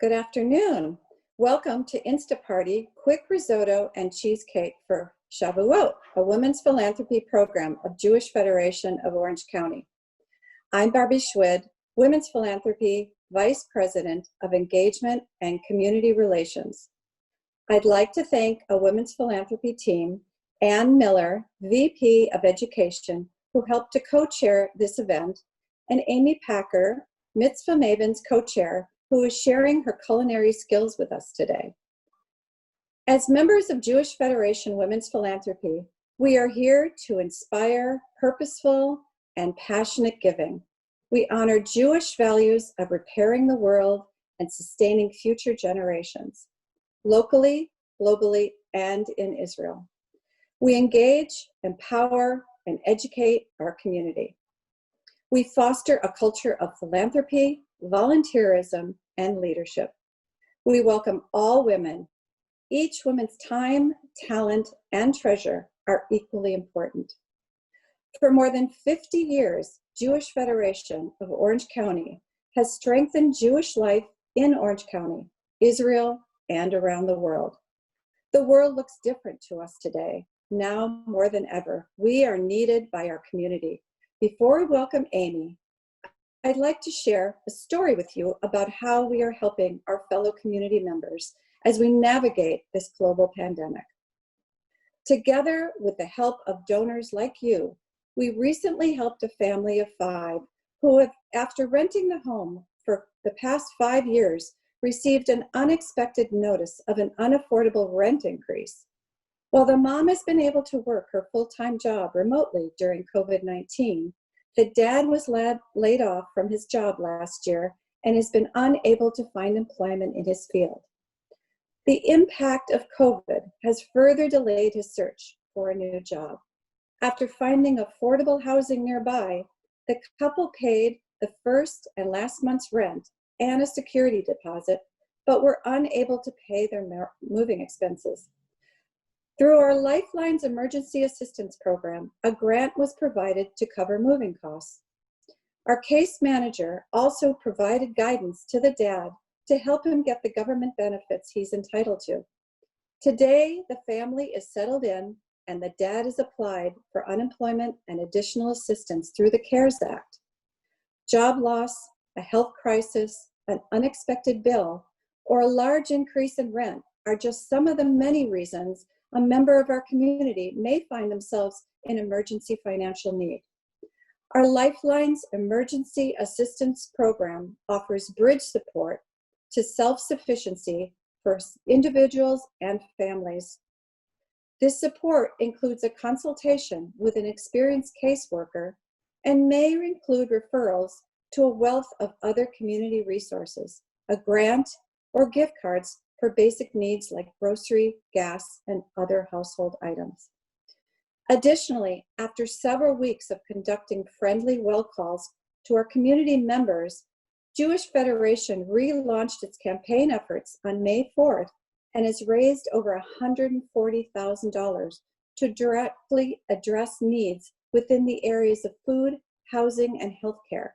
Good afternoon. Welcome to Insta Party, Quick Risotto and Cheesecake for Shavuot, a women's philanthropy program of Jewish Federation of Orange County. I'm Barbie Schwid, Women's Philanthropy Vice President of Engagement and Community Relations. I'd like to thank a women's philanthropy team, Ann Miller, VP of Education, who helped to co-chair this event, and Amy Packer, Mitzvah Maven's co-chair, who is sharing her culinary skills with us today. As members of Jewish Federation Women's Philanthropy, we are here to inspire purposeful and passionate giving. We honor Jewish values of repairing the world and sustaining future generations, locally, globally, and in Israel. We engage, empower, and educate our community. We foster a culture of philanthropy, volunteerism, and leadership. We welcome all women. Each woman's time, talent, and treasure are equally important. For more than 50 years, Jewish Federation of Orange County has strengthened Jewish life in Orange County, Israel, and around the world. The world looks different to us today. Now more than ever, we are needed by our community. Before we welcome Amy, I'd like to share a story with you about how we are helping our fellow community members as we navigate this global pandemic. Together with the help of donors like you, we recently helped a family of 5 who have, after renting the home for the past 5 years, received an unexpected notice of an unaffordable rent increase. While the mom has been able to work her full-time job remotely during COVID-19, the dad was laid off from his job last year and has been unable to find employment in his field. The impact of COVID has further delayed his search for a new job. After finding affordable housing nearby, the couple paid the first and last month's rent and a security deposit, but were unable to pay their moving expenses. Through our Lifelines Emergency Assistance Program, a grant was provided to cover moving costs. Our case manager also provided guidance to the dad to help him get the government benefits he's entitled to. Today, the family is settled in and the dad has applied for unemployment and additional assistance through the CARES Act. Job loss, a health crisis, an unexpected bill, or a large increase in rent are just some of the many reasons a member of our community may find themselves in emergency financial need. Our Lifelines Emergency Assistance Program offers bridge support to self-sufficiency for individuals and families. This support includes a consultation with an experienced caseworker and may include referrals to a wealth of other community resources, a grant, or gift cards for basic needs like grocery, gas, and other household items. Additionally, after several weeks of conducting friendly well calls to our community members, Jewish Federation relaunched its campaign efforts on May 4th and has raised over $140,000 to directly address needs within the areas of food, housing, and healthcare.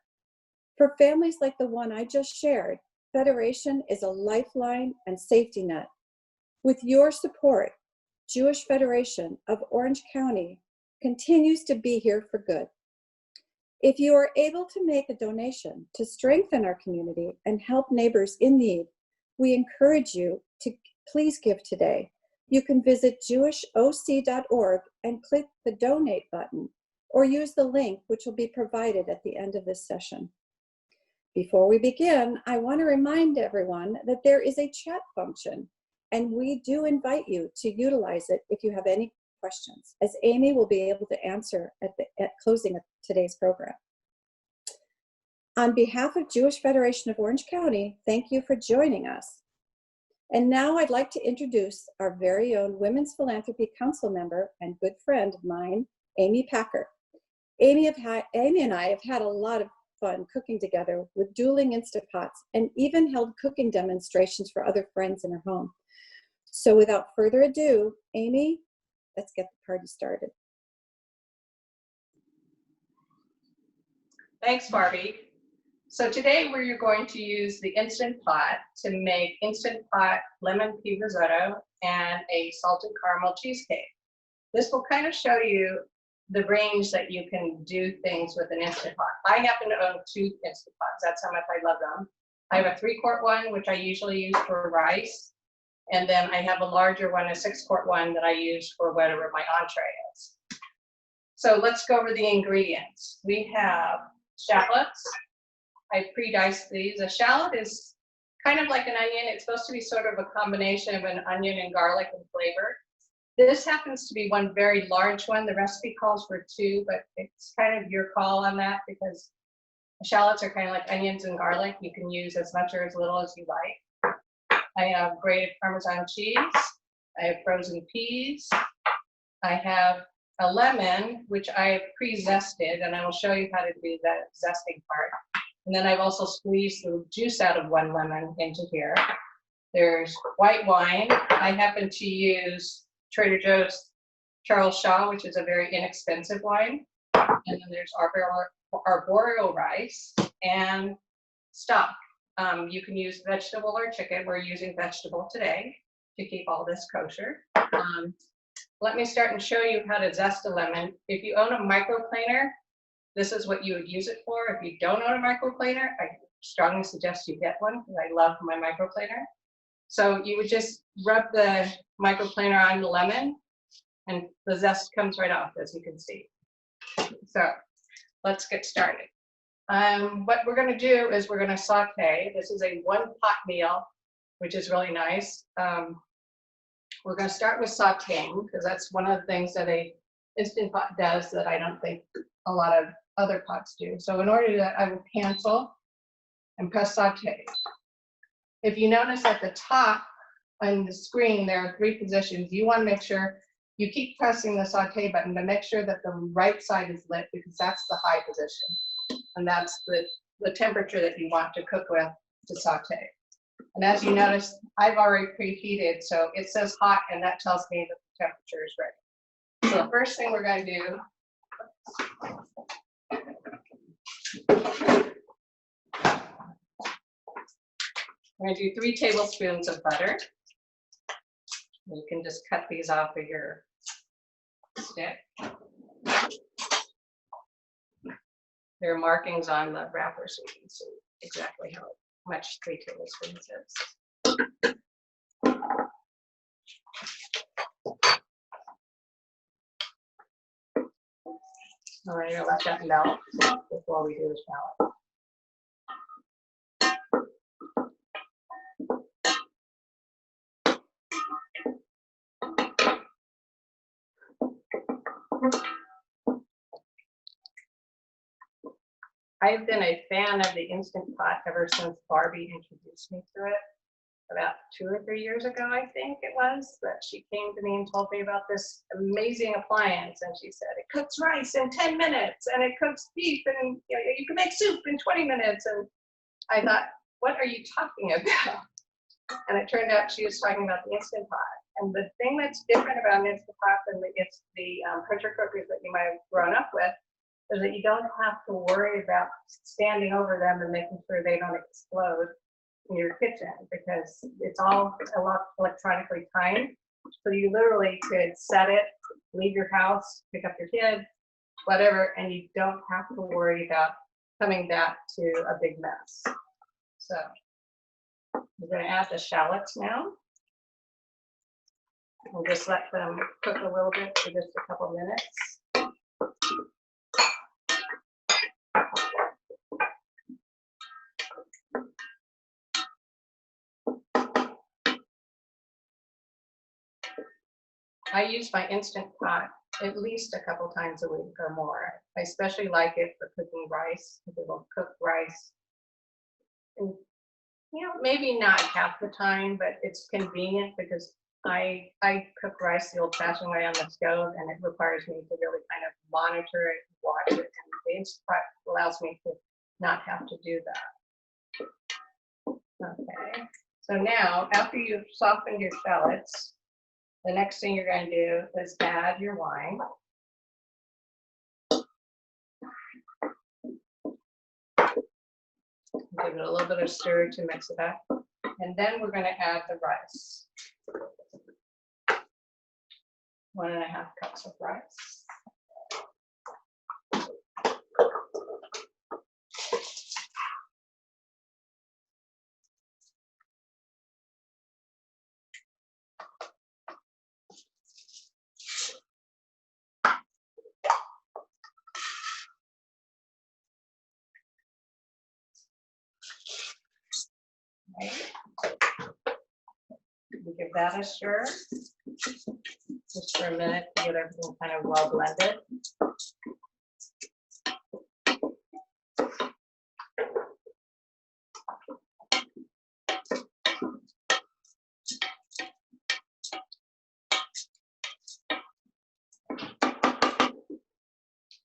For families like the one I just shared, Federation is a lifeline and safety net. With your support, Jewish Federation of Orange County continues to be here for good. If you are able to make a donation to strengthen our community and help neighbors in need, we encourage you to please give today. You can visit jewishoc.org and click the donate button, or use the link which will be provided at the end of this session. Before we begin, I want to remind everyone that there is a chat function, and we do invite you to utilize it if you have any questions, as Amy will be able to answer at closing of today's program. On behalf of Jewish Federation of Orange County, thank you for joining us. And now I'd like to introduce our very own Women's Philanthropy Council member and good friend of mine, Amy Packer. Amy and I have had a lot of fun cooking together with dueling Instapots and even held cooking demonstrations for other friends in her home. So without further ado, Amy, let's get the party started. Thanks, Barbie. So today we're going to use the Instant Pot to make Instant Pot lemon pea risotto and a salted caramel cheesecake. This will kind of show you the range that you can do things with an Instant Pot. I happen to own 2 Instant Pots. That's how much I love them. I have a 3-quart one, which I usually use for rice. And then I have a larger one, a 6-quart one that I use for whatever my entree is. So let's go over the ingredients. We have shallots. I pre-diced these. A shallot is kind of like an onion. It's supposed to be sort of a combination of an onion and garlic in flavor. This happens to be one very large one. The recipe calls for 2, but it's kind of your call on that because shallots are kind of like onions and garlic. You can use as much or as little as you like. I have grated Parmesan cheese. I have frozen peas. I have a lemon, which I have pre-zested, and I will show you how to do that zesting part. And then I've also squeezed the juice out of 1 lemon into here. There's white wine. I happen to use Trader Joe's Charles Shaw, which is a very inexpensive wine. And then there's arborio rice and stock. You can use vegetable or chicken. We're using vegetable today to keep all this kosher. Let me start and show you how to zest a lemon. If you own a microplaner, this is what you would use it for. If you don't own a microplaner, I strongly suggest you get one because I love my microplaner. So you would just rub the microplaner on the lemon and the zest comes right off, as you can see. So let's get started. What we're going to do is we're going to saute. This is a 1-pot meal, which is really nice. We're going to start with sauteing because that's one of the things that a Instant Pot does that I don't think a lot of other pots do. So in order to do that, I will cancel and press saute. If you notice at the top on the screen, there are 3 positions. You want to make sure you keep pressing the saute button to make sure that the right side is lit because that's the high position. And that's the temperature that you want to cook with to saute. And as you notice, I've already preheated, so it says hot, and that tells me that the temperature is ready. So the first thing we're going to do, I'm going to do 3 tablespoons of butter. You can just cut these off of your stick. There are markings on the wrapper so you can see exactly how much 3 tablespoons is. All right, I'll let that melt before we do the shallot. I've been a fan of the Instant Pot ever since Barbie introduced me to it about 2 or 3 years ago, I think it was, that she came to me and told me about this amazing appliance. And she said, it cooks rice in 10 minutes and it cooks beef and you can make soup in 20 minutes. And I thought, what are you talking about? And it turned out she was talking about the Instant Pot. And the thing that's different about an Instant Pot than the pressure cookers that you might have grown up with is that you don't have to worry about standing over them and making sure they don't explode in your kitchen because it's all electronically timed. So you literally could set it, leave your house, pick up your kid, whatever, and you don't have to worry about coming back to a big mess. So we're going to add the shallots now. We'll just let them cook a little bit for just a couple minutes. I use my Instant Pot at least a couple times a week or more. I especially like it for cooking rice. It will cook rice, and, maybe not half the time, but it's convenient because I cook rice the old-fashioned way on the stove, and it requires me to really kind of monitor it, watch it, and the Instant Pot allows me to not have to do that. Okay, so now after you've softened your shallots, the next thing you're going to do is add your wine. Give it a little bit of stir to mix it up. And then we're going to add the rice. 1.5 cups of rice. Right. We'll give that a stir just for a minute to get everything kind of well blended.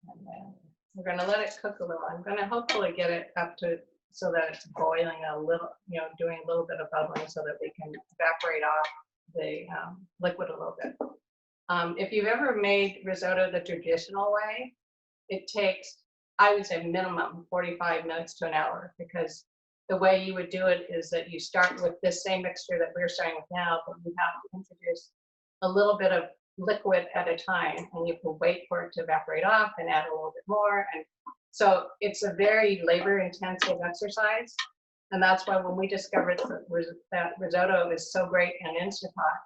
And then we're going to let it cook a little. I'm going to hopefully get it up to so that it's boiling a little, you know, doing a little bit of bubbling so that we can evaporate off the liquid a little bit. If you've ever made risotto the traditional way, it takes, I would say, minimum 45 minutes to an hour, because the way you would do it is that you start with this same mixture that we're starting with now, but you have to introduce a little bit of liquid at a time, and you can wait for it to evaporate off and add a little bit more. And so it's a very labor-intensive exercise, and that's why when we discovered that risotto is so great in Instant Pot,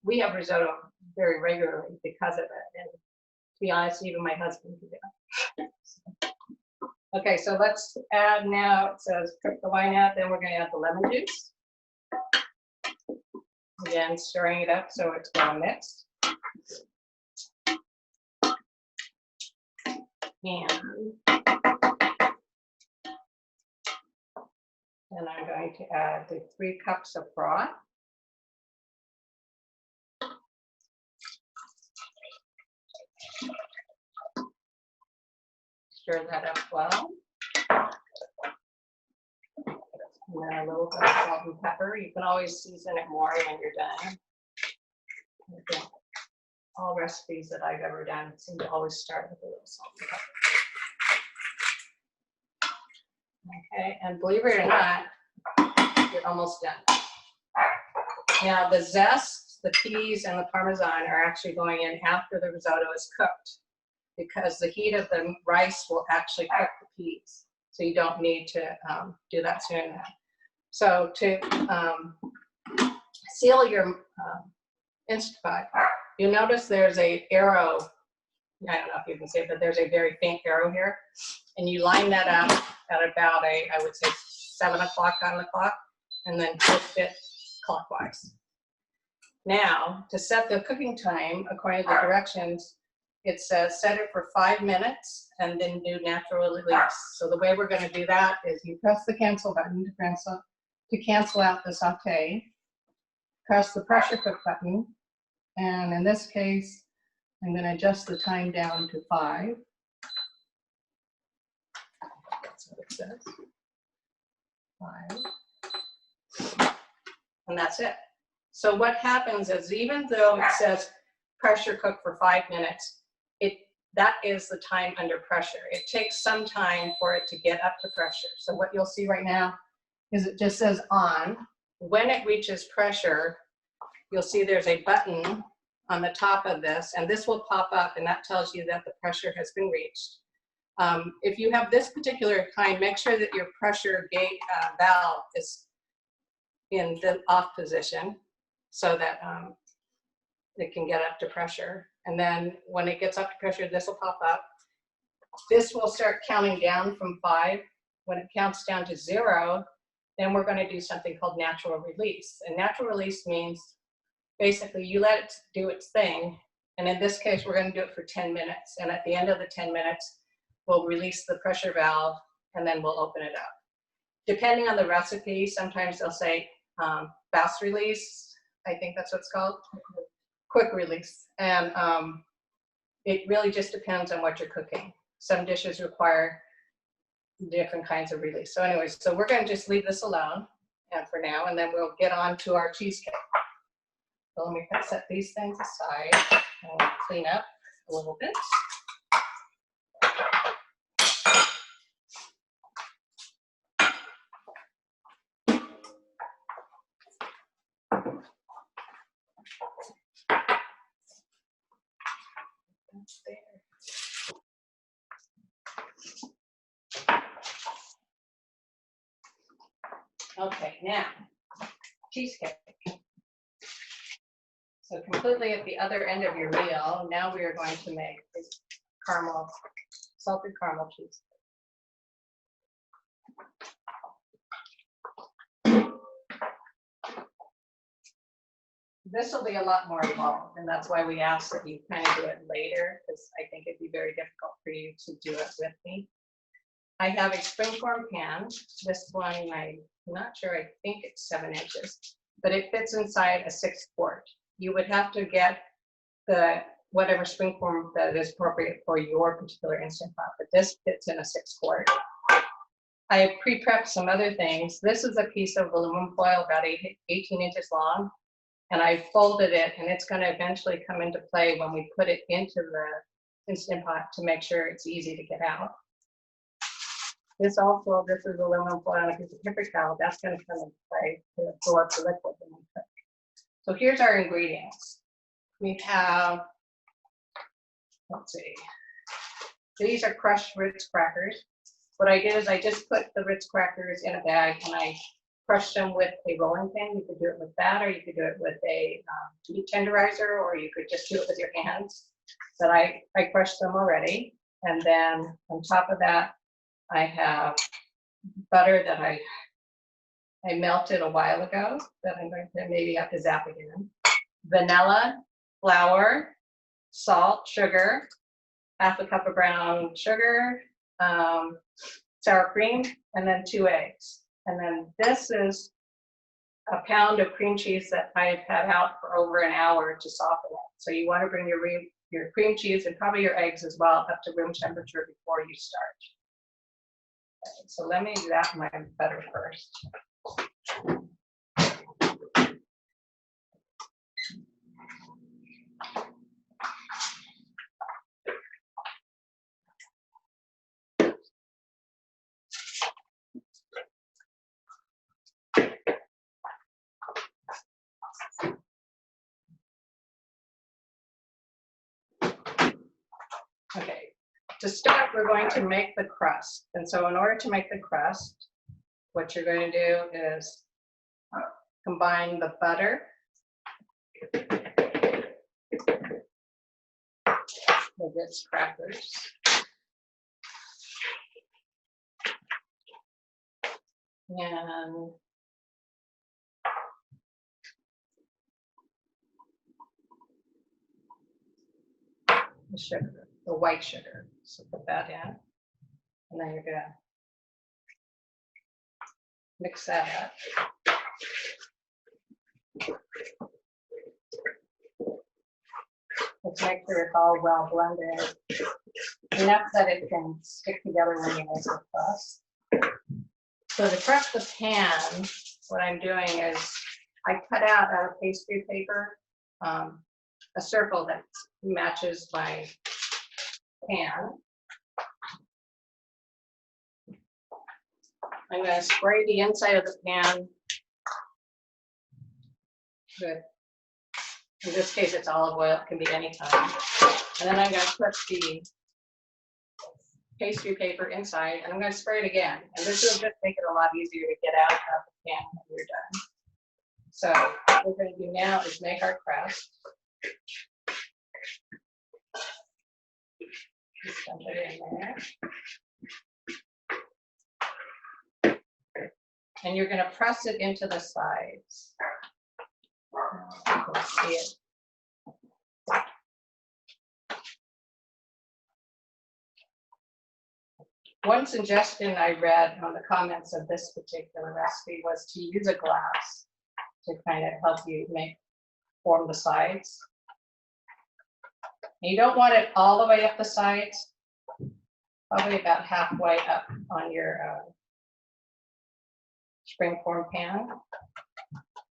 we have risotto very regularly because of it. And to be honest, even my husband can do it. Okay, so let's add now, it says cook the wine out, then we're going to add the lemon juice. Again, stirring it up so it's well mixed. And I'm going to add the 3 cups of broth. Stir that up well. And then a little bit of salt and pepper. You can always season it more when you're done. All recipes that I've ever done seem to always start with a little salt and pepper. Okay, and believe it or not, you're almost done. Now the zest, the peas, and the Parmesan are actually going in after the risotto is cooked, because the heat of the rice will actually cook the peas. So you don't need to do that soon. So to seal your Instant Pot, you'll notice there's an arrow. I don't know if you can see it, but there's a very faint arrow here. And you line that up at about I would say 7 o'clock on the clock, and then twist it clockwise. Now, to set the cooking time, according to the directions, it says set it for 5 minutes and then do natural release. So the way we're going to do that is you press the cancel button to cancel out the saute, press the pressure cook button, and in this case, I'm going to adjust the time down to 5. That's what it says. 5. And that's it. So what happens is, even though it says pressure cook for 5 minutes, that is the time under pressure. It takes some time for it to get up to pressure. So what you'll see right now is it just says on. When it reaches pressure, you'll see there's a button on the top of this, and this will pop up, and that tells you that the pressure has been reached. If you have this particular kind, make sure that your pressure gate valve is in the off position so that it can get up to pressure. And then when it gets up to pressure, this will pop up. This will start counting down from 5. When it counts down to 0, then we're going to do something called natural release. And natural release means basically you let it do its thing. And in this case, we're going to do it for 10 minutes. And at the end of the 10 minutes, we'll release the pressure valve, and then we'll open it up. Depending on the recipe, sometimes they'll say fast release. I think that's what it's called. Quick release. And it really just depends on what you're cooking. Some dishes require different kinds of release. So anyways, so we're going to just leave this alone for now, and then we'll get on to our cheesecake. So let me set these things aside and clean up a little bit. Okay, now, cheesecake. So completely at the other end of your wheel, now we are going to make this caramel, salted caramel cheesecake. This will be a lot more involved, and that's why we asked that you kind of do it later, because I think it'd be very difficult for you to do it with me. I have a springform pan. This one, I'm not sure, I think it's 7 inches, but it fits inside a 6-quart. You would have to get the whatever springform that is appropriate for your particular Instant Pot, but this fits in a 6-quart. I have pre-prepped some other things. This is a piece of aluminum foil about 18 inches long, and I folded it, and it's going to eventually come into play when we put it into the Instant Pot to make sure it's easy to get out. This is aluminum foil on a piece of paper towel. That's going to come into play to absorb the liquid when we cook. So here's our ingredients. We have, let's see, these are crushed Ritz crackers. What I did is I just put the Ritz crackers in a bag and I crushed them with a rolling pin. You could do it with that, or you could do it with a meat tenderizer, or you could just do it with your hands. But I crushed them already. And then on top of that, I have butter that I melted a while ago that I'm going to maybe have to zap again. Vanilla, flour, salt, sugar, half a cup of brown sugar, sour cream, and then 2 eggs. And then this is a pound of cream cheese that I've had out for over an hour to soften it. So you want to bring your cream cheese and probably your eggs as well up to room temperature before you start. Okay, so let me zap my butter first. Okay, to start, we're going to make the crust. And so in order to make the crust, what you're going to do is combine the butter, the Ritz crackers, and the sugar, the white sugar. So put that in, and then you're gonna mix that up. Let's make sure it's all well blended, enough that it can stick together when you make the crust. So to prep the pan, what I'm doing is I cut out of pastry paper a circle that matches my pan. I'm going to spray the inside of the pan with, in this case, it's olive oil. It can be any kind. And then I'm going to put the pastry paper inside, and I'm going to spray it again. And this will just make it a lot easier to get out of the pan when you're done. So what we're going to do now is make our crust. Just dump it in there. And you're going to press it into the sides. You can see it. One suggestion I read on the comments of this particular recipe was to use a glass to kind of help you form the sides. And you don't want it all the way up the sides, probably about halfway up on your springform pan.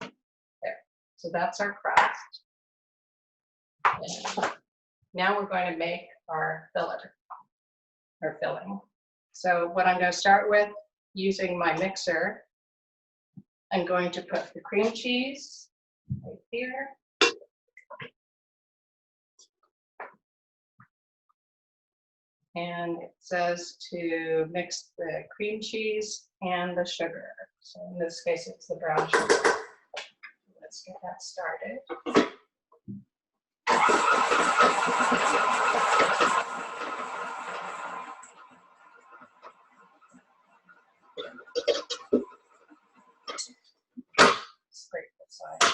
There. So that's our crust. And now we're going to make our filling. So what I'm going to start with, using my mixer, I'm going to put the cream cheese right here. And it says to mix the cream cheese and the sugar. So in this case, it's the brown sugar. Let's get that started. Scrape the side.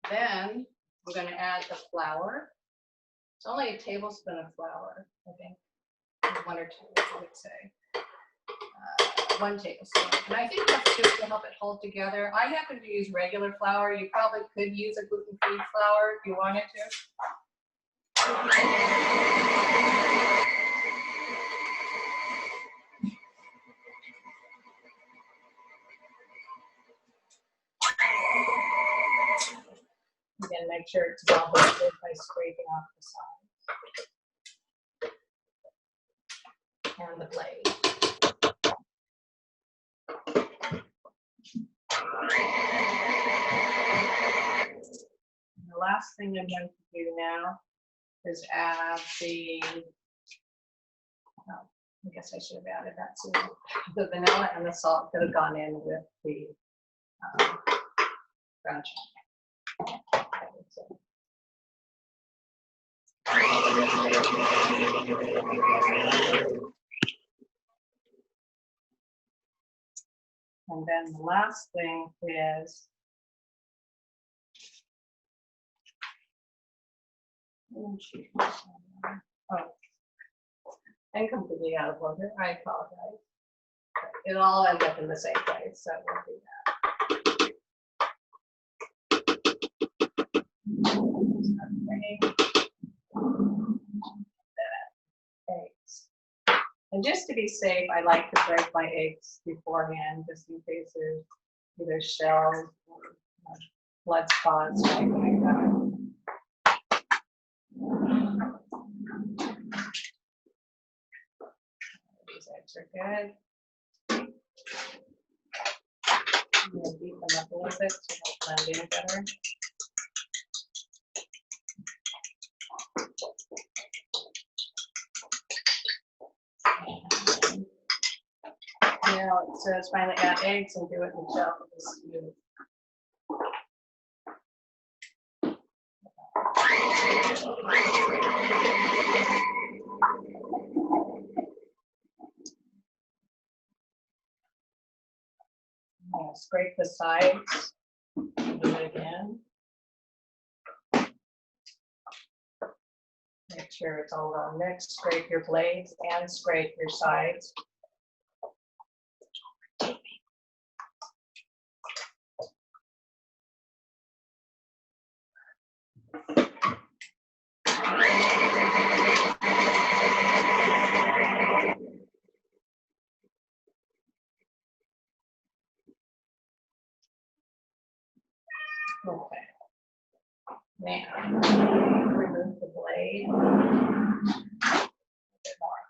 Then we're going to add the flour. It's only a tablespoon of flour, I think. 1 or 2, I would say. 1 tablespoon. And I think that's just to help it hold together. I happen to use regular flour. You probably could use a gluten-free flour if you wanted to. Again, make sure it's well blended by scraping off the side. And the blade. And the last thing I'm going to do now is add the, oh, I guess I should have added that too. The vanilla and the salt could have gone in with the brown sugar. And then the last thing is I'm completely out of order. I apologize. It'll all end up in the same place, so we'll do that. Eggs. And just to be safe, I like to break my eggs beforehand, just in case there's either shells or blood spots or anything like that. These eggs are good. I'm going to beat them up a little bit to help blend in better. Now it says finally add eggs and do it in shell. Scrape the sides. Do it again. Make sure it's all well mixed. Scrape your blades and scrape your sides. Okay. Now, remove the blade. A bit more.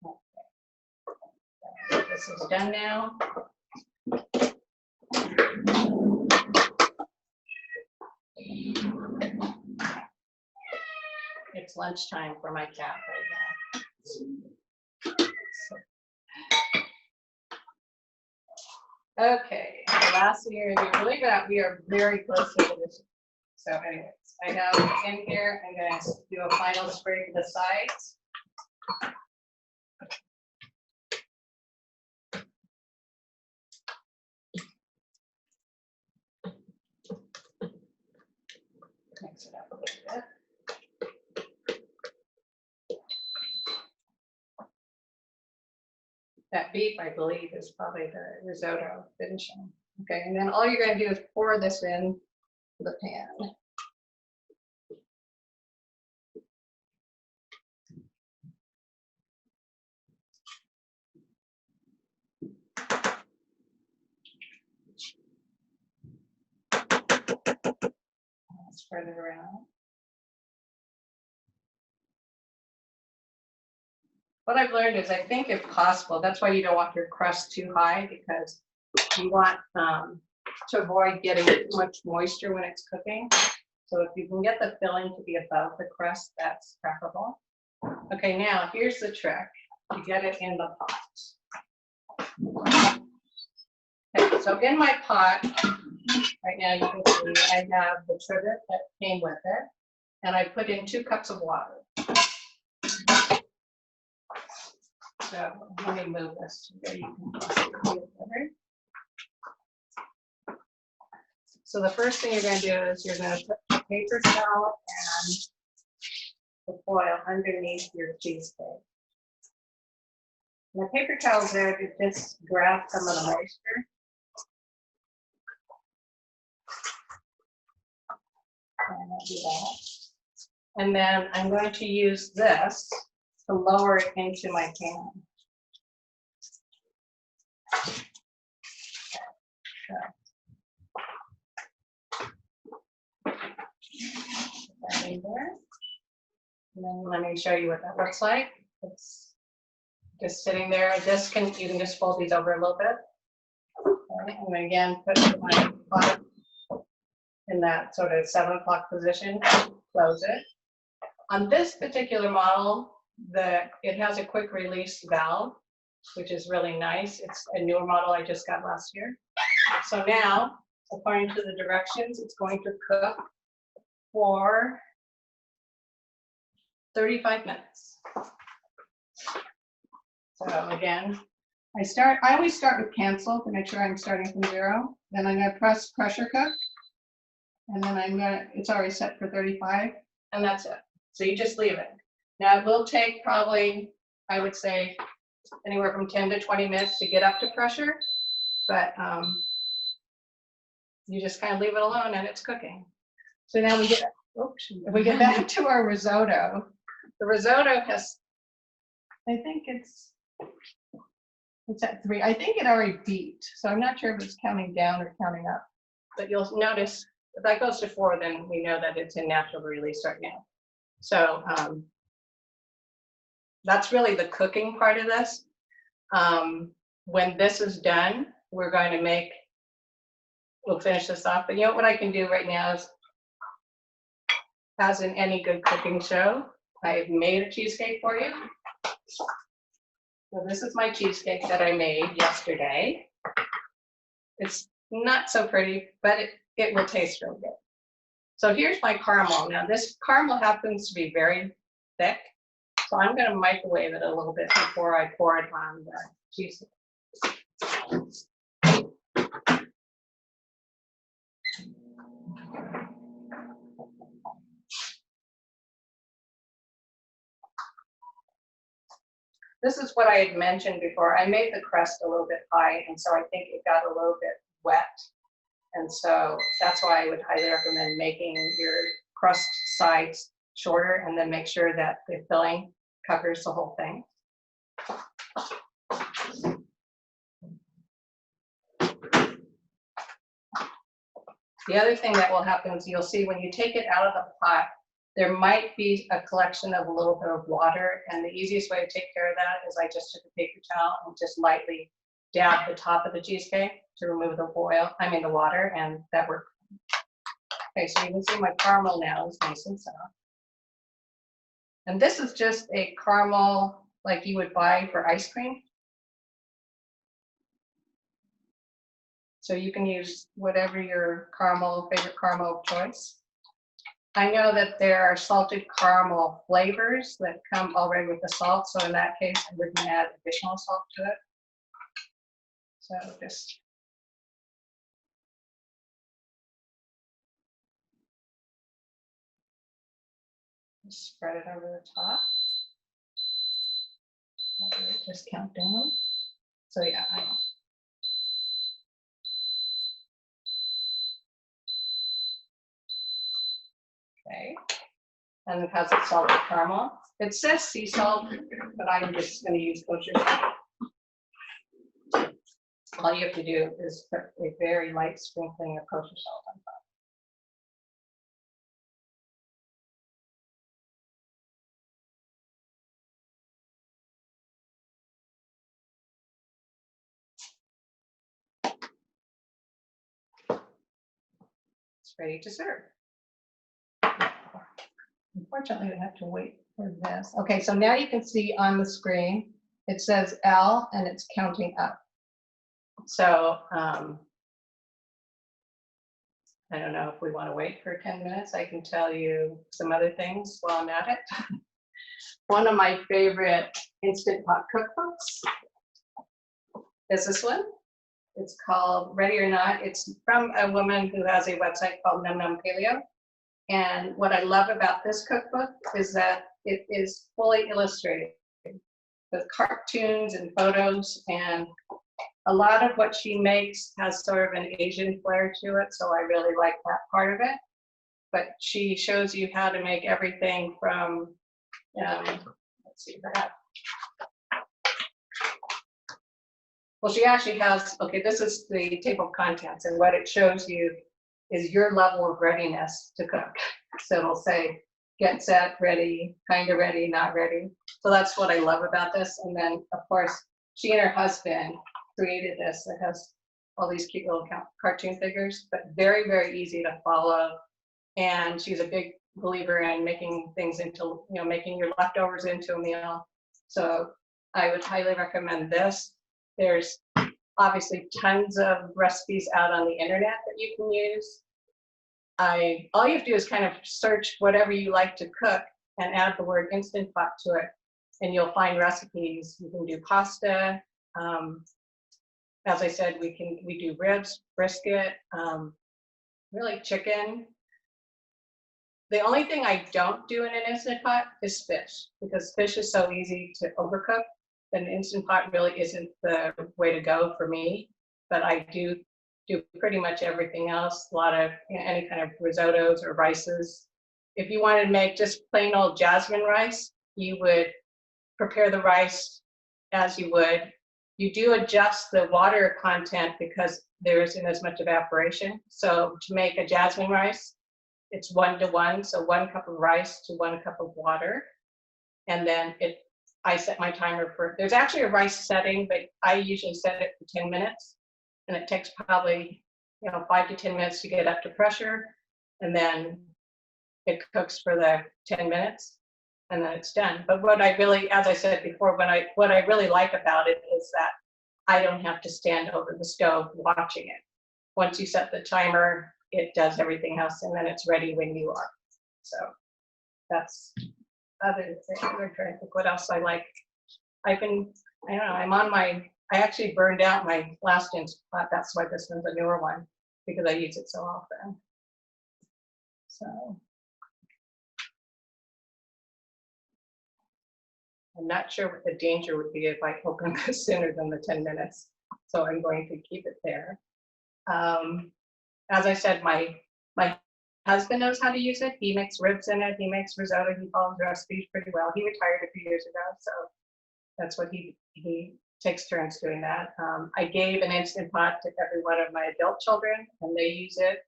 Okay. This is done now. It's lunchtime for my cat right now. Okay, the last thing you're going to do, believe it or not, we are very close to this. So anyways, I have in here, I'm going to do a final spray to the sides. Mix it up a little bit. That beef, I believe, is probably the risotto finishing. Okay, and then all you're going to do is pour this in the pan. Spread it around. What I've learned is I think if possible, that's why you don't want your crust too high, because you want to avoid getting too much moisture when it's cooking. So if you can get the filling to be above the crust, that's preferable. Okay, now here's the trick. You get it in the pot. Okay, so in my pot, right now you can see I have the trivet that came with it, and I put in 2 cups of water. So let me move this to where you can see it better. So the first thing you're going to do is you're going to put a paper towel and the foil underneath your cheesecake. And the paper towel is there to just grab some of the moisture. And I'll do that. And then I'm going to use this to lower it into my pan. Put that in there. And then let me show you what that looks like. It's just sitting there. You can just fold these over a little bit. Okay. And again, put my pot in that sort of 7 o'clock position, close it. On this particular model, it has a quick release valve, which is really nice. It's a newer model I just got last year. So now, according to the directions, it's going to cook for 35 minutes. So again, I always start with cancel to make sure I'm starting from 0. Then I'm going to press pressure cook. And then it's already set for 35, and that's it. So you just leave it. Now it will take probably, I would say, anywhere from 10 to 20 minutes to get up to pressure, but you just kind of leave it alone and it's cooking. So now we get back to our risotto. The risotto has, I think it's at 3. I think it already beat, so I'm not sure if it's counting down or counting up, but you'll notice if that goes to 4, then we know that it's in natural release right now. So that's really the cooking part of this. When this is done, we'll finish this off. But you know what I can do right now is, as in any good cooking show, I've made a cheesecake for you. So this is my cheesecake that I made yesterday. It's not so pretty, but it will taste really good. So here's my caramel. Now this caramel happens to be very thick, so I'm going to microwave it a little bit before I pour it on the cheesecake. This is what I had mentioned before. I made the crust a little bit high, and so I think it got a little bit wet. And so that's why I would highly recommend making your crust sides shorter and then make sure that the filling covers the whole thing. The other thing that will happen is you'll see when you take it out of the pot, there might be a collection of a little bit of water, and the easiest way to take care of that is I just took a paper towel and just lightly dab the top of the cheesecake to remove the water, and that worked. Okay, so you can see my caramel now is nice and soft. And this is just a caramel like you would buy for ice cream. So you can use whatever your favorite caramel of choice. I know that there are salted caramel flavors that come already with the salt. So in that case, I wouldn't add additional salt to it. So just spread it over the top. Just count down. So yeah. Okay. And it has its salted caramel. It says sea salt, but I'm just going to use kosher salt. All you have to do is put a very light sprinkling of kosher salt on top. It's ready to serve. Unfortunately, we have to wait for this. Okay, so now you can see on the screen, it says L and it's counting up. So I don't know if we want to wait for 10 minutes. I can tell you some other things while I'm at it. One of my favorite Instant Pot cookbooks is this one. It's called Ready or Not. It's from a woman who has a website called Num Num Paleo. And what I love about this cookbook is that it is fully illustrated with cartoons and photos, and a lot of what she makes has sort of an Asian flair to it, so I really like that part of it. But she shows you how to make everything from, let's see, well, she actually has, okay, this is the table of contents, and what it shows you is your level of readiness to cook. So it'll say, get set, ready, kind of ready, not ready. So that's what I love about this. And then, of course, she and her husband created this. It has all these cute little cartoon figures, but very, very easy to follow. And she's a big believer in making things into, making your leftovers into a meal. So I would highly recommend this. There's obviously tons of recipes out on the internet that you can use. All you have to do is kind of search whatever you like to cook and add the word Instant Pot to it, and you'll find recipes. You can do pasta. As I said, we do ribs, brisket, really chicken. The only thing I don't do in an Instant Pot is fish, because fish is so easy to overcook. An Instant Pot really isn't the way to go for me, but I do pretty much everything else, a lot of any kind of risottos or rices. If you wanted to make just plain old jasmine rice, you would prepare the rice as you would. You do adjust the water content because there isn't as much evaporation. So to make a jasmine rice, it's 1-to-1, so 1 cup of rice to 1 cup of water. And then I set my timer for, there's actually a rice setting, but I usually set it for 10 minutes. And it takes probably 5 to 10 minutes to get up to pressure, and then it cooks for the 10 minutes, and then it's done. But what I really, as I said before, what I really like about it is that I don't have to stand over the stove watching it. Once you set the timer, it does everything else, and then it's ready when you are. So that's other things. I'm trying to think what else I like. I don't know, I actually burned out my last Instant Pot. That's why this one's a newer one, because I use it so often. So I'm not sure what the danger would be if I open this sooner than the 10 minutes. So I'm going to keep it there. As I said, my husband knows how to use it. He makes ribs in it. He makes risotto. He follows recipes pretty well. He retired a few years ago, so that's what he takes turns doing that. I gave an Instant Pot to every one of my adult children, and they use it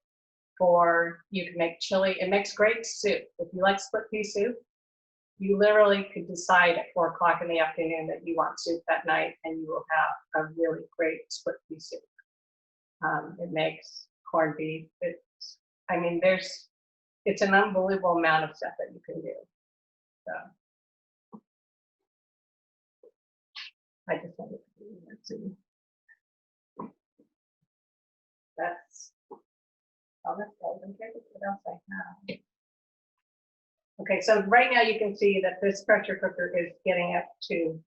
you can make chili. It makes great soup. If you like split pea soup, you literally could decide at 4 o'clock in the afternoon that you want soup that night, and you will have a really great split pea soup. It makes corned beef. It's an unbelievable amount of stuff that you can do. So. I just wanted to do, let's see. That's all that's all. What else I have? Okay, so right now you can see that this pressure cooker is getting up to.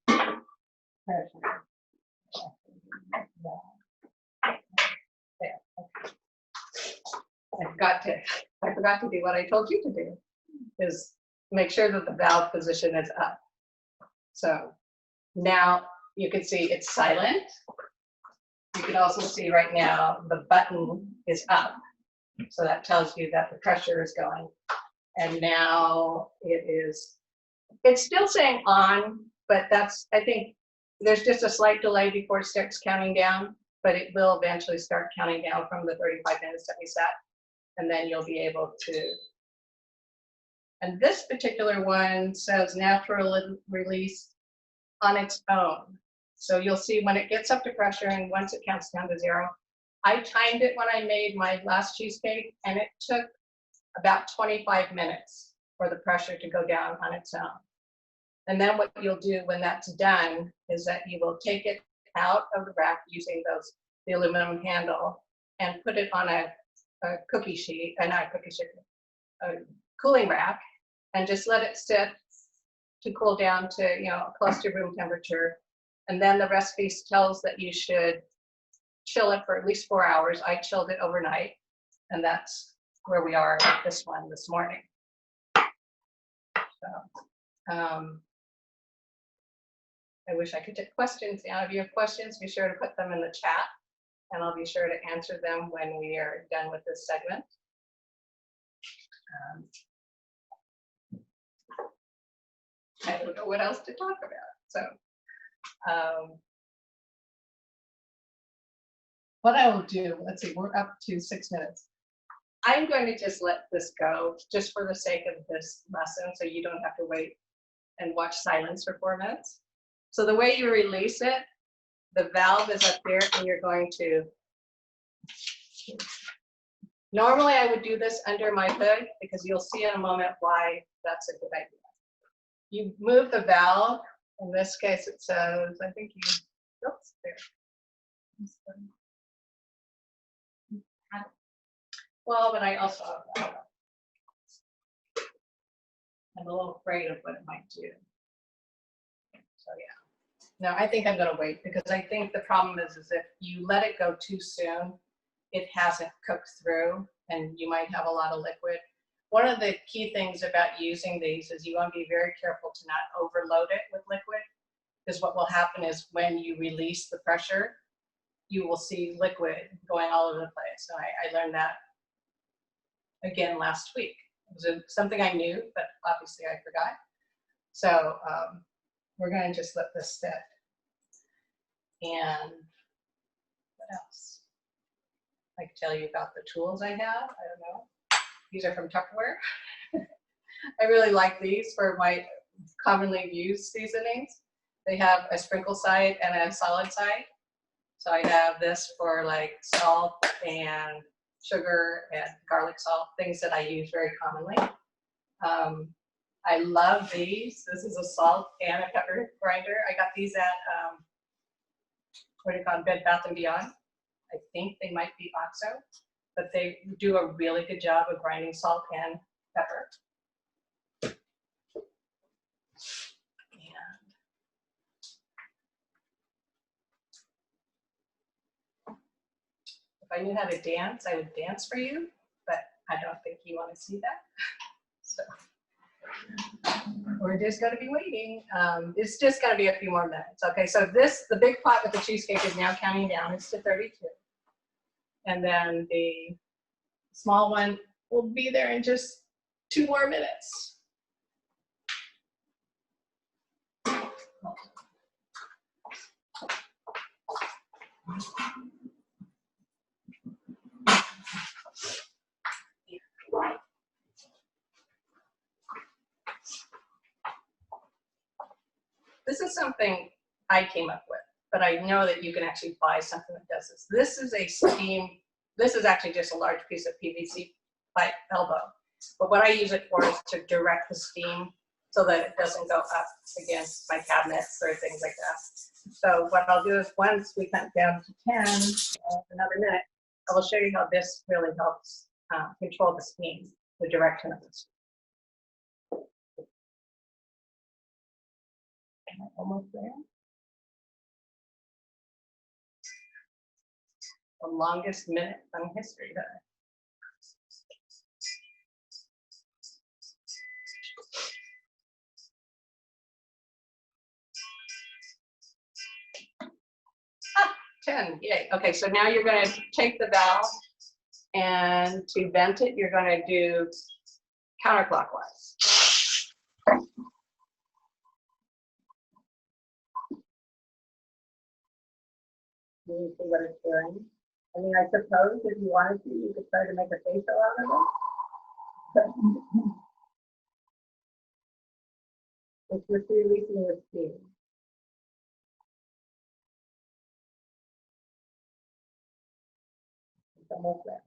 There. Okay. I forgot to do what I told you to do, is make sure that the valve position is up. So now you can see it's silent. You can also see right now the button is up. So that tells you that the pressure is going. And now it's still saying on, but I think there's just a slight delay before it starts counting down, but it will eventually start counting down from the 35 minutes that we set. And then you'll be able to, and this particular one says natural release on its own. So you'll see when it gets up to pressure and once it counts down to 0. I timed it when I made my last cheesecake and it took about 25 minutes for the pressure to go down on its own. And then what you'll do when that's done is that you will take it out of the rack using the aluminum handle and put it on a cookie sheet, not a cookie sheet, a cooling rack, and just let it sit to cool down to close to room temperature. And then the recipe tells that you should chill it for at least 4 hours. I chilled it overnight, and that's where we are with this one this morning. So, I wish I could take questions. Now, if you have questions, be sure to put them in the chat, and I'll be sure to answer them when we are done with this segment. I don't know what else to talk about. So, what I will do, let's see, we're up to 6 minutes. I'm going to just let this go just for the sake of this lesson, so you don't have to wait and watch silence for 4 minutes. So the way you release it, the valve is up here, and you're going to, normally I would do this under my hood because you'll see in a moment why that's a good idea. You move the valve, in this case it says, I think you, oops, there. Well, but I also, I'm a little afraid of what it might do. So yeah, no, I think I'm gonna wait because I think the problem is if you let it go too soon, it hasn't cooked through and you might have a lot of liquid. One of the key things about using these is you want to be very careful to not overload it with liquid, because what will happen is when you release the pressure, you will see liquid going all over the place. So I learned that again last week. It was something I knew, but obviously I forgot. So we're going to just let this sit. And what else? I can tell you about the tools I have. I don't know. These are from Tupperware. I really like these for my commonly used seasonings. They have a sprinkle side and a solid side. So I have this for like salt and sugar and garlic salt, things that I use very commonly. I love these. This is a salt and a pepper grinder. I got these at, what do you call it, Bed Bath & Beyond. I think they might be OXO, but they do a really good job of grinding salt and pepper. If I knew how to dance, I would dance for you, but I don't think you want to see that. So we're just going to be waiting. It's just going to be a few more minutes. Okay, so the big pot with the cheesecake is now counting down. It's to 32. And then the small one will be there in just 2 more minutes. This is something I came up with, but I know that you can actually buy something that does this. This is a steam, this is actually just a large piece of PVC pipe elbow. But what I use it for is to direct the steam so that it doesn't go up against my cabinets or things like that. So what I'll do is once we cut down to 10, another minute, I will show you how this really helps control the steam, the direction of the steam. Almost there. The longest minute in history, huh? Ah, 10, yay. Okay, so now you're going to take the valve, and to vent it, you're going to do counterclockwise. You see what it's doing? I mean, I suppose if you wanted to, you could try to make a facial out of it. It's just releasing the steam. It's almost there.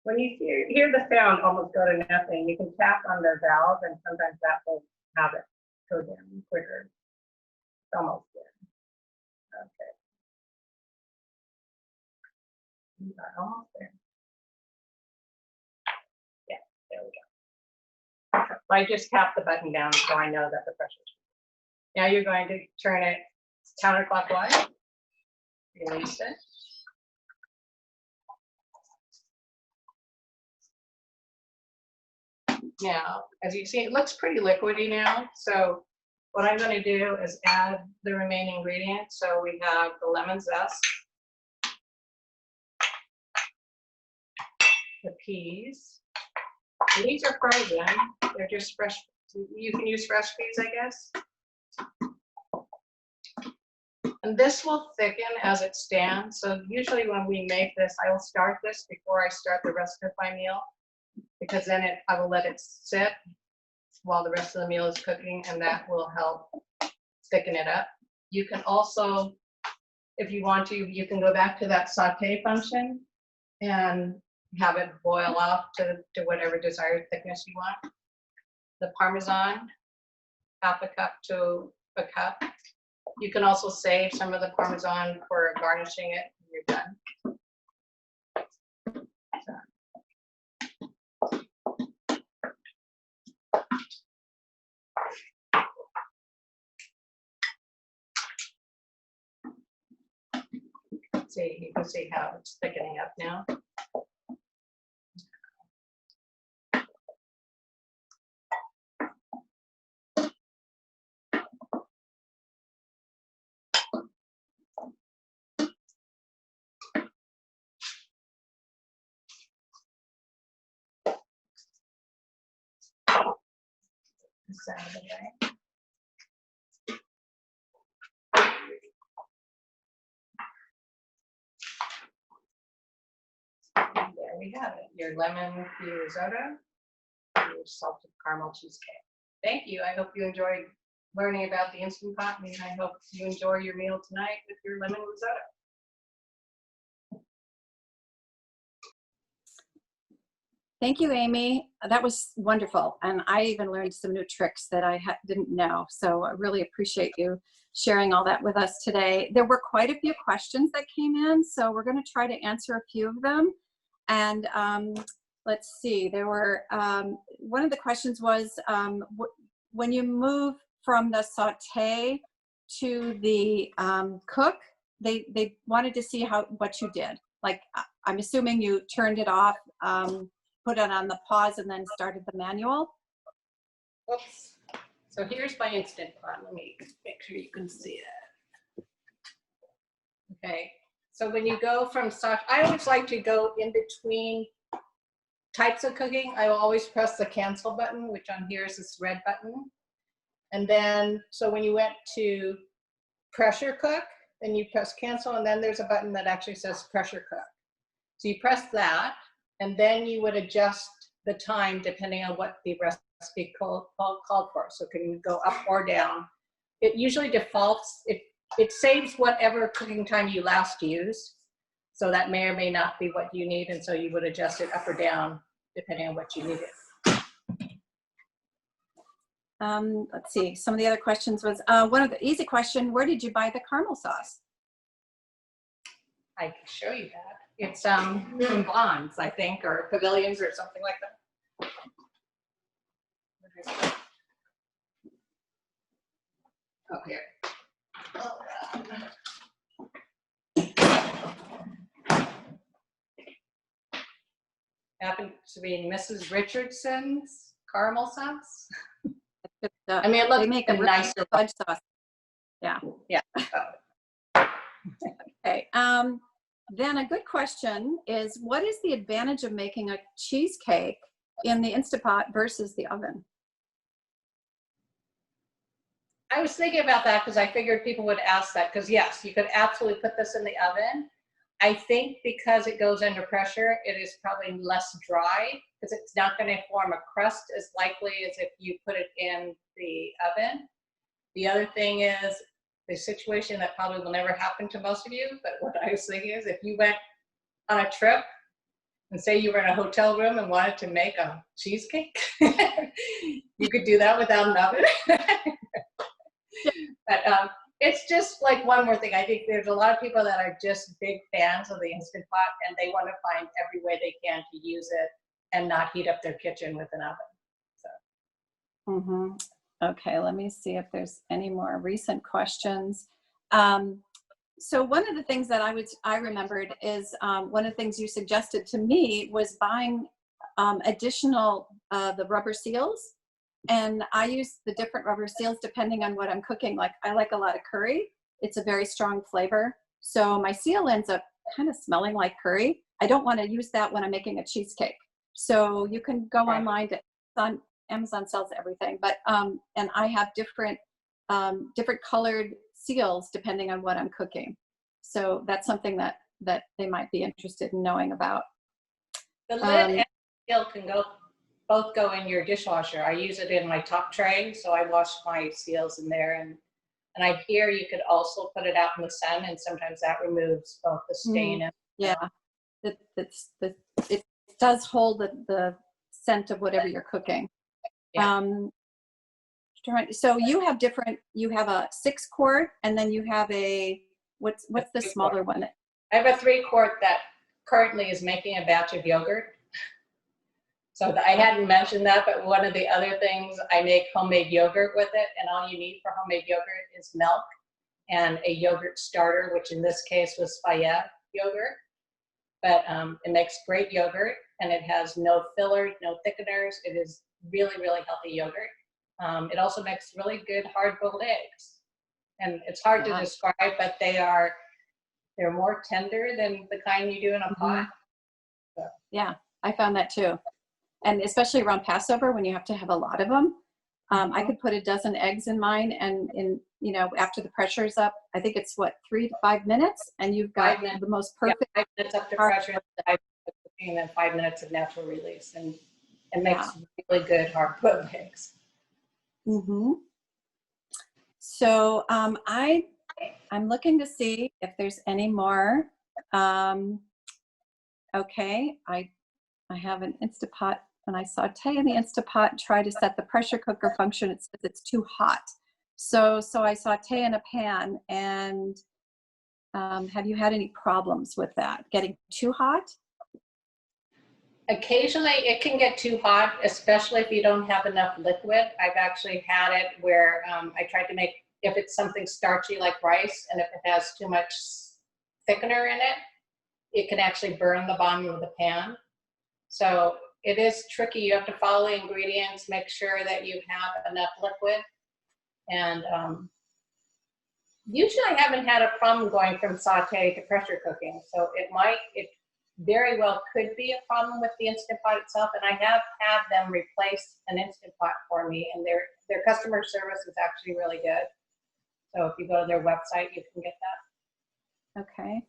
When you hear the sound almost go to nothing, you can tap on the valve, and sometimes that will have it go down quicker. It's almost there. Okay. You are almost there. Yeah, there we go. I just tapped the button down so I know that the pressure is. Now you're going to turn it counterclockwise. Release it. Now, as you see, it looks pretty liquidy now. So what I'm going to do is add the remaining ingredients. So we have the lemon zest, the peas. And these are frozen. They're just fresh. You can use fresh peas, I guess. And this will thicken as it stands. So usually when we make this, I will start this before I start the rest of my meal, because then I will let it sit while the rest of the meal is cooking, and that will help thicken it up. You can also, if you want to, you can go back to that saute function and have it boil off to whatever desired thickness you want. The Parmesan, half a cup to a cup. You can also save some of the Parmesan for garnishing it when you're done. See, you can see how it's thickening up now. This out of the way. And there we have it, your lemon pea risotto, your salted caramel cheesecake. Thank you. I hope you enjoyed learning about the Instant Pot, and I hope you enjoy your meal tonight with your lemon risotto. Thank you, Amy. That was wonderful. And I even learned some new tricks that I didn't know. So I really appreciate you sharing all that with us today. There were quite a few questions that came in, so we're going to try to answer a few of them. And let's see, there were, one of the questions was, when you move from the saute to the cook, they wanted to see what you did. Like, I'm assuming you turned it off, put it on the pause, and then started the manual. Oops. So here's my Instant Pot. Let me make sure you can see it. Okay. So when you go from saute, I always like to go in between types of cooking. I will always press the cancel button, which on here is this red button. And then, so when you went to pressure cook, then you press cancel, and then there's a button that actually says pressure cook. So you press that, and then you would adjust the time depending on what the recipe called for. So it can go up or down. It usually defaults, it saves whatever cooking time you last used. So that may or may not be what you need, and so you would adjust it up or down depending on what you needed. Let's see, some of the other questions was, one of the easy question, where did you buy the caramel sauce? I can show you that. It's from Bonds, I think, or Pavilions or something like that. Oh, here. Oh, God. Happened to be Mrs. Richardson's caramel sauce. I mean, it looks they make a really nicer good fudge sauce. Yeah. Yeah. Okay. Then a good question is, what is the advantage of making a cheesecake in the Instapot versus the oven? I was thinking about that because I figured people would ask that, because yes, you could absolutely put this in the oven. I think because it goes under pressure, it is probably less dry because it's not going to form a crust as likely as if you put it in the oven. The other thing is the situation that probably will never happen to most of you, but what I was thinking is if you went on a trip and say you were in a hotel room and wanted to make a cheesecake, you could do that without an oven. But it's just like one more thing. I think there's a lot of people that are just big fans of the Instant Pot, and they want to find every way they can to use it and not heat up their kitchen with an oven. So. Okay, let me see if there's any more recent questions. So one of the things that I remembered is one of the things you suggested to me was buying additional the rubber seals. And I use the different rubber seals depending on what I'm cooking. Like I like a lot of curry. It's a very strong flavor. So my seal ends up kind of smelling like curry. I don't want to use that when I'm making a cheesecake. So you can go online to Amazon sells everything, but and I have different colored seals depending on what I'm cooking. So that's something that they might be interested in knowing about. The lid and the seal can both go in your dishwasher. I use it in my top tray, so I wash my seals in there. And I hear you could also put it out in the sun, and sometimes that removes both the stain and it does hold the scent of whatever you're cooking. Yeah. So you have a 6-quart, and then you have what's the smaller one? I have a 3-quart that currently is making a batch of yogurt. So I hadn't mentioned that, but one of the other things, I make homemade yogurt with it, and all you need for homemade yogurt is milk and a yogurt starter, which in this case was Fayette yogurt. But it makes great yogurt, and it has no fillers, no thickeners. It is really, really healthy yogurt. It also makes really good hard-boiled eggs. And it's hard to describe, but they're more tender than the kind you do in a pot. So. Yeah, I found that too. And especially around Passover when you have to have a lot of them. I could put a dozen eggs in mine, and after the pressure's up, I think it's 3 to 5 minutes, and you've got the most perfect. Yeah, 5 minutes up to pressure, and then 5 minutes of natural release, and it makes really good hard-boiled eggs. So I'm looking to see if there's any more. Okay, I have an Instapot, and I saute in the Instapot, try to set the pressure cooker function. It says it's too hot. So I saute in a pan, and have you had any problems with that, getting too hot? Occasionally it can get too hot, especially if you don't have enough liquid. I've actually had it where I tried to make, if it's something starchy like rice, and if it has too much thickener in it, it can actually burn the bottom of the pan. So it is tricky. You have to follow the ingredients, make sure that you have enough liquid. And usually I haven't had a problem going from saute to pressure cooking. So it very well could be a problem with the Instant Pot itself. And I have had them replace an Instant Pot for me, and their customer service is actually really good. So if you go to their website, you can get that. Okay.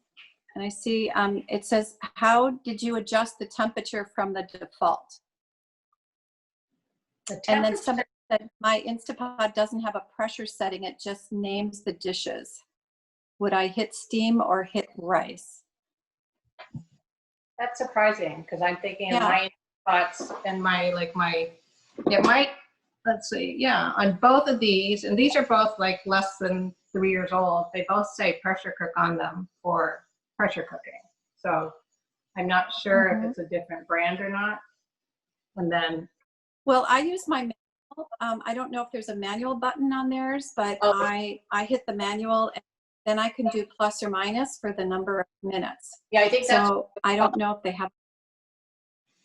And I see it says, how did you adjust the temperature from the default? And then somebody said, my Instapot doesn't have a pressure setting. It just names the dishes. Would I hit steam or hit rice? That's surprising, because I'm thinking in my pots and let's see, on both of these, and these are both like less than 3 years old, they both say pressure cook on them for pressure cooking. So I'm not sure if it's a different brand or not. And then, well, I use my manual, I don't know if there's a manual button on theirs, but Oh. I hit the manual and then I can do plus or minus for the number of minutes. Yeah, I think that's, So I don't know if they have,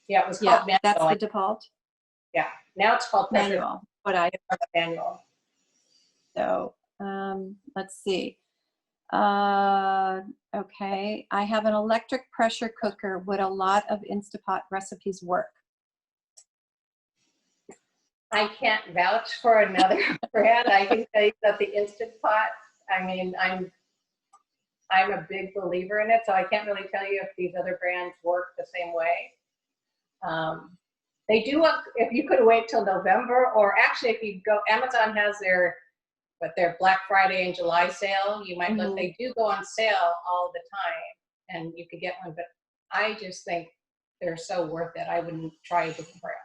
yeah, it was yeah, called manual. that's the default Yeah, now it's called pressure manual, but I, manual. so let's see. Okay, I have an electric pressure cooker. Would a lot of Instapot recipes work? I can't vouch for another brand. I can tell you that the Instant Pot, I mean, I'm a big believer in it, so I can't really tell you if these other brands work the same way. They do, if you could wait till November, or actually if you go, Amazon has their Black Friday and July sale. You might look, they do go on sale all the time and you could get one, but I just think they're so worth it. I wouldn't try a different brand.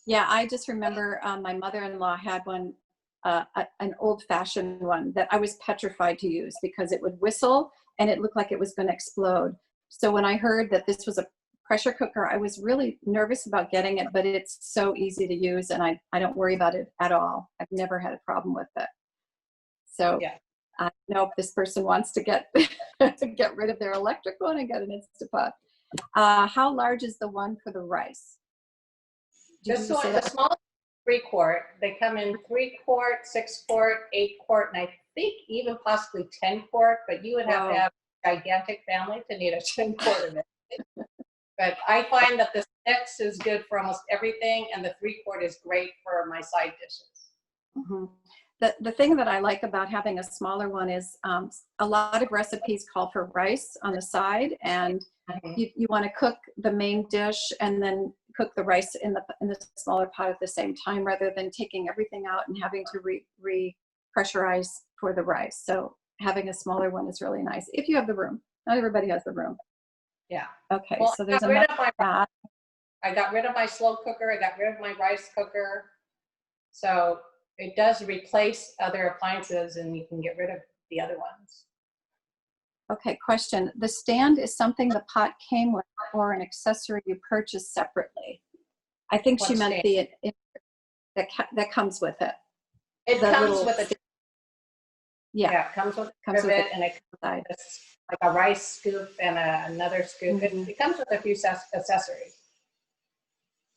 Yeah, I just remember my mother-in-law had one, an old-fashioned one that I was petrified to use because it would whistle and it looked like it was going to explode. So when I heard that this was a pressure cooker, I was really nervous about getting it, but it's so easy to use and I don't worry about it at all. I've never had a problem with it. So yeah. I don't know if this person wants to get to get rid of their electric one and get an Instapot. How large is the one for the rice? This one, the small 3-quart. They come in 3-quart, 6-quart, 8-quart, and I think even possibly 10-quart. But you would have to have a gigantic family to need a 10-quart of it. But I find that the 6 is good for almost everything, and the 3-quart is great for my side dishes. Mm-hmm. The thing that I like about having a smaller one is a lot of recipes call for rice on the side, and you want to cook the main dish and then cook the rice in the smaller pot at the same time, rather than taking everything out and having to re-pressurize for the rice. So having a smaller one is really nice if you have the room. Not everybody has the room. Yeah. Okay. Well, so there's I got rid of my slow cooker. I got rid of my rice cooker. So it does replace other appliances, and you can get rid of the other ones. Okay, question. The stand is something the pot came with or an accessory you purchased separately? I think she meant that comes with it. It comes with it. Yeah, it comes with it, and it comes with like a rice scoop and another scoop. Mm-hmm. It comes with a few accessories.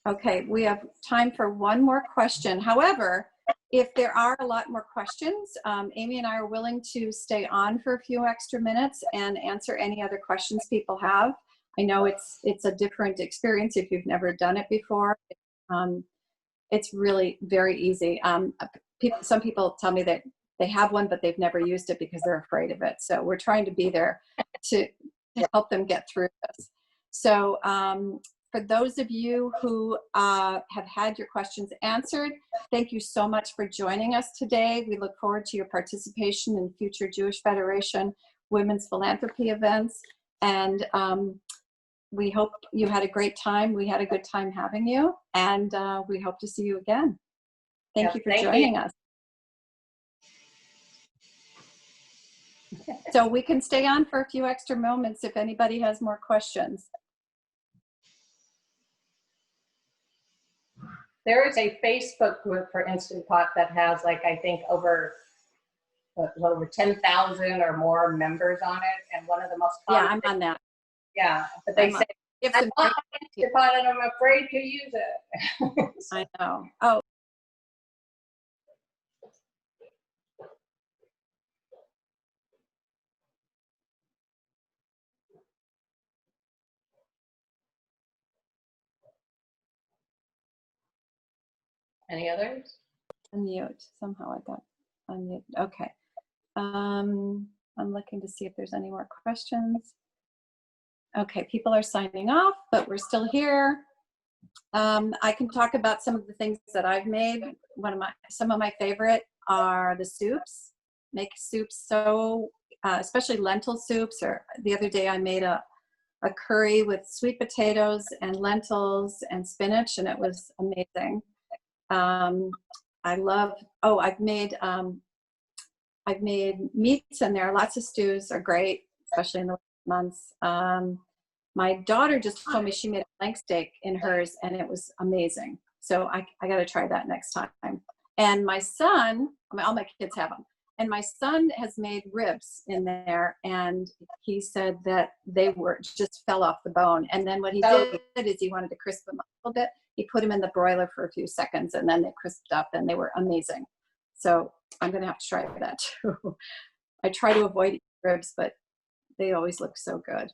Okay, we have time for one more question. However, if there are a lot more questions, Amy and I are willing to stay on for a few extra minutes and answer any other questions people have. I know it's a different experience if you've never done it before. It's really very easy. Some people tell me that they have one, but they've never used it because they're afraid of it. So we're trying to be there to help them get through this. So for those of you who have had your questions answered, thank you so much for joining us today. We look forward to your participation in future Jewish Federation Women's Philanthropy events. And we hope you had a great time. We had a good time having you, and we hope to see you again. Thank you for joining us. So we can stay on for a few extra moments if anybody has more questions. There is a Facebook group for Instant Pot that has, like, I think over 10,000 or more members on it, and one of the most common I'm on that. Yeah, but they say, I bought Instant Pot and I'm afraid to use it. So. I know. Oh. Any others? Unmute. Somehow I got unmute. Okay. I'm looking to see if there's any more questions. Okay, people are signing off, but we're still here. I can talk about some of the things that I've made. Some of my favorite are the soups. Make soups so, especially lentil soups. Or the other day I made a curry with sweet potatoes and lentils and spinach, and it was amazing. I've made meats in there. Lots of stews are great, especially in the months. My daughter just told me she made a flank steak in hers, and it was amazing. So I got to try that next time. And my son, I mean, all my kids have them. And my son has made ribs in there, and he said that they were just fell off the bone. And then what he did is he wanted to crisp them up a little bit. He put them in the broiler for a few seconds, and then they crisped up, and they were amazing. So I'm going to have to try that too. I try to avoid eating ribs, but they always look so good.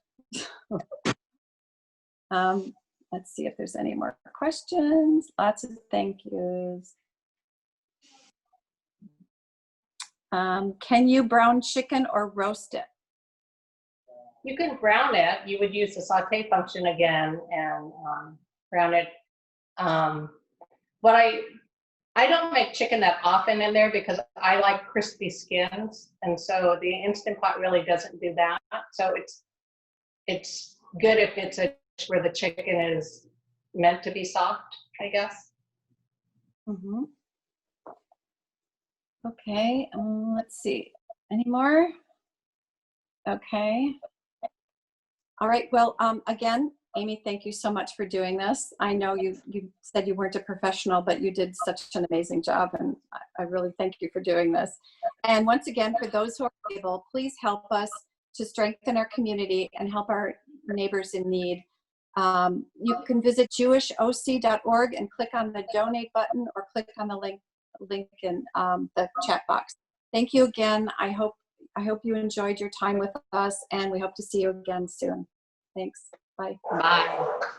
Let's see if there's any more questions. Lots of thank yous. Can you brown chicken or roast it? You can brown it. You would use the saute function again and brown it. But I don't make chicken that often in there because I like crispy skins, and so the Instant Pot really doesn't do that. So it's good if it's a dish where the chicken is meant to be soft, I guess. Mm-hmm. Okay, let's see. Any more? Okay. All right, well, again, Amy, thank you so much for doing this. I know you said you weren't a professional, but you did such an amazing job, and I really thank you for doing this. And once again, for those who are able, please help us to strengthen our community and help our neighbors in need. You can visit jewishoc.org and click on the donate button or click on the link in the chat box. Thank you again. I hope you enjoyed your time with us, and we hope to see you again soon. Thanks. Bye. Bye.